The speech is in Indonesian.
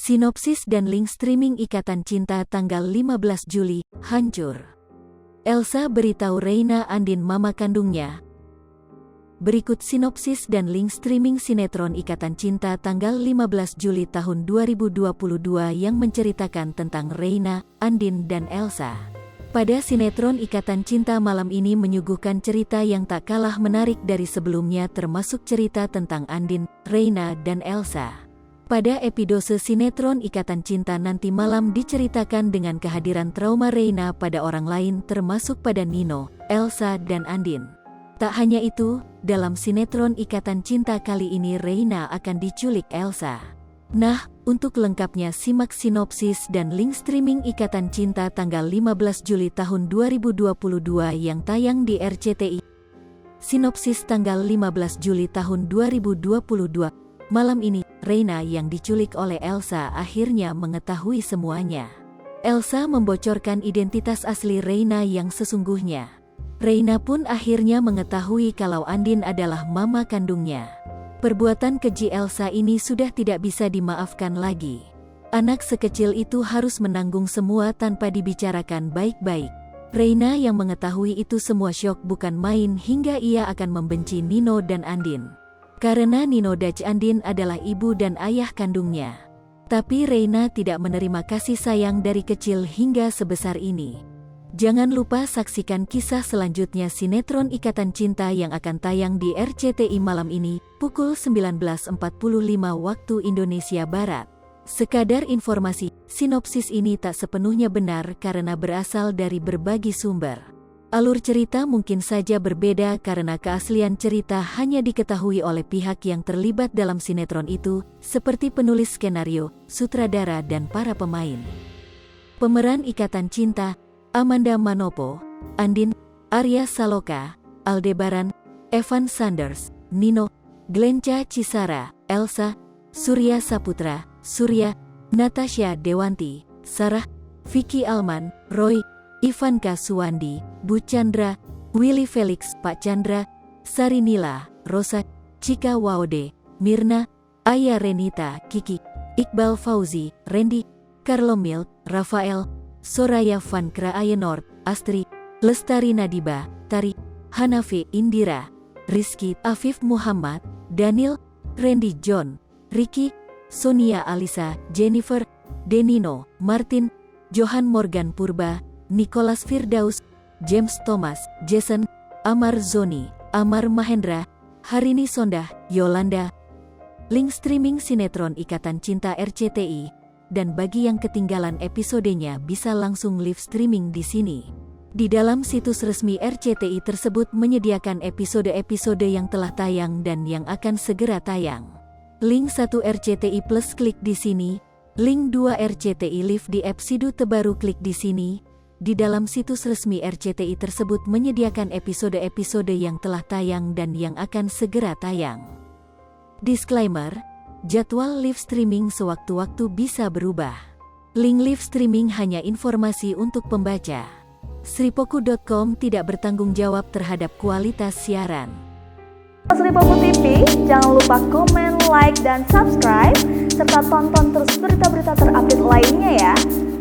Sinopsis dan link streaming Ikatan Cinta tanggal 15 Juli, hancur. Elsa beritahu Reina Andin mama kandungnya. Berikut sinopsis dan link streaming sinetron Ikatan Cinta tanggal 15 Juli tahun 2022 yang menceritakan tentang Reina, Andin dan Elsa. Pada sinetron Ikatan Cinta malam ini menyuguhkan cerita yang tak kalah menarik dari sebelumnya, termasuk cerita tentang Andin, Reina dan Elsa. Pada episode sinetron Ikatan Cinta nanti malam diceritakan dengan kehadiran trauma Reina pada orang lain termasuk pada Nino, Elsa dan Andin. Tak hanya itu, dalam sinetron Ikatan Cinta kali ini Reina akan diculik Elsa. Nah, untuk lengkapnya simak sinopsis dan link streaming Ikatan Cinta tanggal 15 Juli tahun 2022 yang tayang di RCTI. Sinopsis tanggal 15 Juli tahun 2022. Malam ini, Reina yang diculik oleh Elsa akhirnya mengetahui semuanya. Elsa membocorkan identitas asli Reina yang sesungguhnya. Reina pun akhirnya mengetahui kalau Andin adalah mama kandungnya. Perbuatan keji Elsa ini sudah tidak bisa dimaafkan lagi. Anak sekecil itu harus menanggung semua tanpa dibicarakan baik-baik. Reina yang mengetahui itu semua syok bukan main hingga ia akan membenci Nino dan Andin. Karena Nino dan Andin adalah ibu dan ayah kandungnya. Tapi Reina tidak menerima kasih sayang dari kecil hingga sebesar ini. Jangan lupa saksikan kisah selanjutnya sinetron Ikatan Cinta yang akan tayang di RCTI malam ini, pukul 19.45 waktu Indonesia Barat. Sekadar informasi, sinopsis ini tak sepenuhnya benar karena berasal dari berbagai sumber. Alur cerita mungkin saja berbeda karena keaslian cerita hanya diketahui oleh pihak yang terlibat dalam sinetron itu, seperti penulis skenario, sutradara dan para pemain. Pemeran Ikatan Cinta: Amanda Manopo, Andin, Arya Saloka, Aldebaran, Evan Sanders, Nino, Glenca Cisara, Elsa, Surya Saputra, Surya, Natasha Dewanti, Sarah, Vicky Alman, Roy, Ivanka Suwandi, Bu Chandra, Willy Felix, Pak Chandra, Sarinila, Rosa, Cika Waude, Mirna, Aya Renita, Kiki, Iqbal Fauzi, Randy, Carlomil, Rafael, Soraya Van Kraayenort, Astri, Lestari Nadiba, Tari, Hanafi Indira, Rizky, Afif Muhammad, Daniel, Randy John, Ricky, Sonia Alisa, Jennifer, Denino, Martin, Johan Morgan Purba, Nicholas Firdaus, James Thomas, Jason, Amar Zoni, Amar Mahendra, Harini Sondah, Yolanda. Link streaming sinetron Ikatan Cinta RCTI, dan bagi yang ketinggalan episodenya bisa langsung live streaming di sini. Di dalam situs resmi RCTI tersebut menyediakan episode-episode yang telah tayang dan yang akan segera tayang. Link 1 RCTI Plus klik di sini, link 2 RCTI Live di episode terbaru klik di sini. Di dalam situs resmi RCTI tersebut menyediakan episode-episode yang telah tayang dan yang akan segera tayang. Disclaimer, jadwal live streaming sewaktu-waktu bisa berubah. Link live streaming hanya informasi untuk pembaca. Sripoku.com tidak bertanggung jawab terhadap kualitas siaran. Sripoku TV, jangan lupa komen, like, dan subscribe, serta tonton terus berita-berita terupdate lainnya ya.